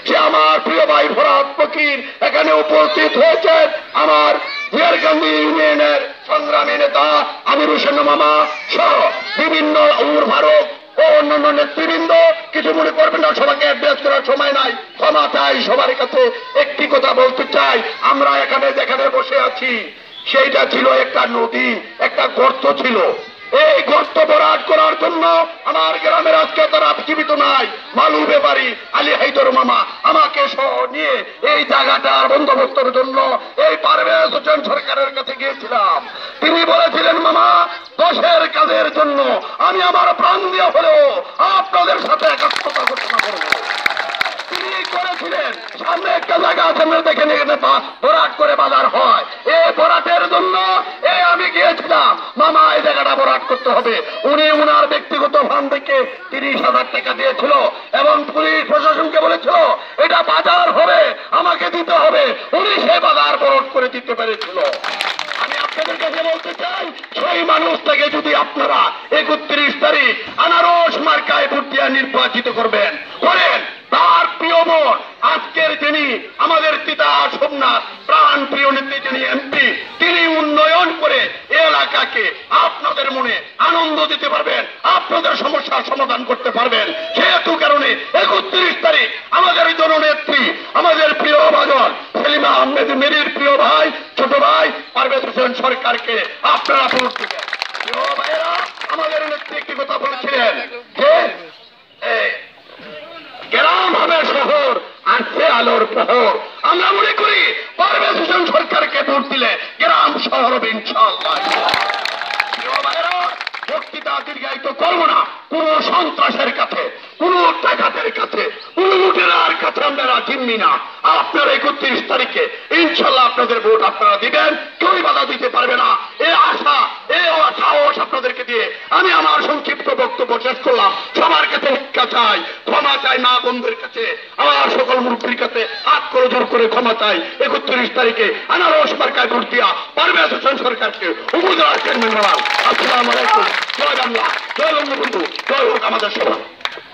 সে আমার প্রিয় ভাই ফরহাদ ফকির এখানে উপস্থিত হয়েছেন, আমার জিয়ারকান্দি ইউনিয়নের সংগ্রামী নেতা আমির হোসেন মামা সহ বিভিন্ন উমর ফারুক ও অন্যান্য নেতৃবৃন্দ। কিছু মনে করবেন না, সবাইকে অ্যাড্রেস করার সময় নাই, ক্ষমা চাই সবার কাছে। একটি কথা বলতে চাই, আমরা এখানে যেখানে বসে আছি সেইটা ছিল একটা নদী, একটা গর্ত ছিল। এই গর্ত ভরাট করার জন্য আমার গ্রামের আজকে তারা জীবিত নাই মালু ব্যাপারী আলী হায়দর মামা আমাকে সহ নিয়ে এই জায়গাটার বন্দোবস্তের জন্য এই পারভেজ হোসেন সরকারের কাছে গিয়েছিলাম। তিনি বলেছিলেন, মামা দশের কাজের জন্য আমি আমার প্রাণ দিয়ে হলেও আপনাদের সাথে একাত্মতা ঘোষণা করব। তিনি করেছিলেন, সামনে একটা জায়গা আছে দেখে নিয়ে ভরাট করে বাজার হয়, এই ভরাটের জন্য আমি গিয়েছিলাম, মামা এই জায়গাটা ভরাট করতে হবে। উনি উনার ব্যক্তিগত ফান্ড থেকে 30,000 টাকা দিয়েছিল এবং পুলিশ প্রশাসনকে বলেছিল এটা বাজার হবে, আমাকে দিতে হবে। উনি সে বাজার ভরাট করে দিতে পেরেছিল। আমি আপনাদের কাছে বলতে চাই, সেই মানুষটাকে যদি আপনারা 31 তারিখ আনারস মার্কায় ভোট দিয়ে নির্বাচিত করেন, তার প্রিয় মন আজকের যিনি আমাদের পিতা সোমনাথ প্রাণ প্রিয় নেত্রী যিনি এমপি, তিনি উন্নয়ন করে এলাকাকে আপনাদের মনে আনন্দ দিতে পারবেন, আপনাদের সমস্যার সমাধান করতে পারবেন। সেহেতু কারণে 31 তারিখ আমাদের জননেত্রী আমাদের প্রিয় ভাজন সেলিমা আহমেদ মেরির প্রিয় ভাই ছোট ভাই পারভেজ হোসেন সরকারকে আপনারা ভোট দিবেন। প্রিয় ভাইয়েরা, আমাদের নেত্রী একটি কথা বলেছিলেন যে গ্রাম হবে শহর আসছে আলোর প্রহর। আমরা মনে করি পারভেজ হোসেন সরকারকে ভোট দিলে গ্রাম শহর হবে ইনশাআল্লাহ। বক্তৃতা দীর্ঘায়িত করবো না। কোন সন্ত্রাসের কাছে, কোন ডাকাতের কাছে, কোন লুটেরার কাছে আমরা জিম্মি না। আপনারা 31 তারিখে ইনশাল্লাহ আপনাদের ভোট আপনারা দিবেন, কেউই বাধা দিতে পারবে না। এই আশা, এই সাহস আপনাদেরকে দিয়ে আমি আমার সংক্ষিপ্ত বক্তব্য শেষ করলাম। সবার কাছে ভিক্ষা চাই, ক্ষমা চাই, মা বোনদের কাছে, আমার সকল মুরব্বীর কাছে হাত করে জোর করে ক্ষমা চাই। 31 তারিখে আনারস মার্কায় ভোট দিয়া পারভেজ হোসেন সরকারকে উপজেলার চেয়ারম্যান বানান। আসসালামু আলাইকুম। জয় বাংলা, জয় বঙ্গবন্ধু, জয় হোক আমাদের সভা।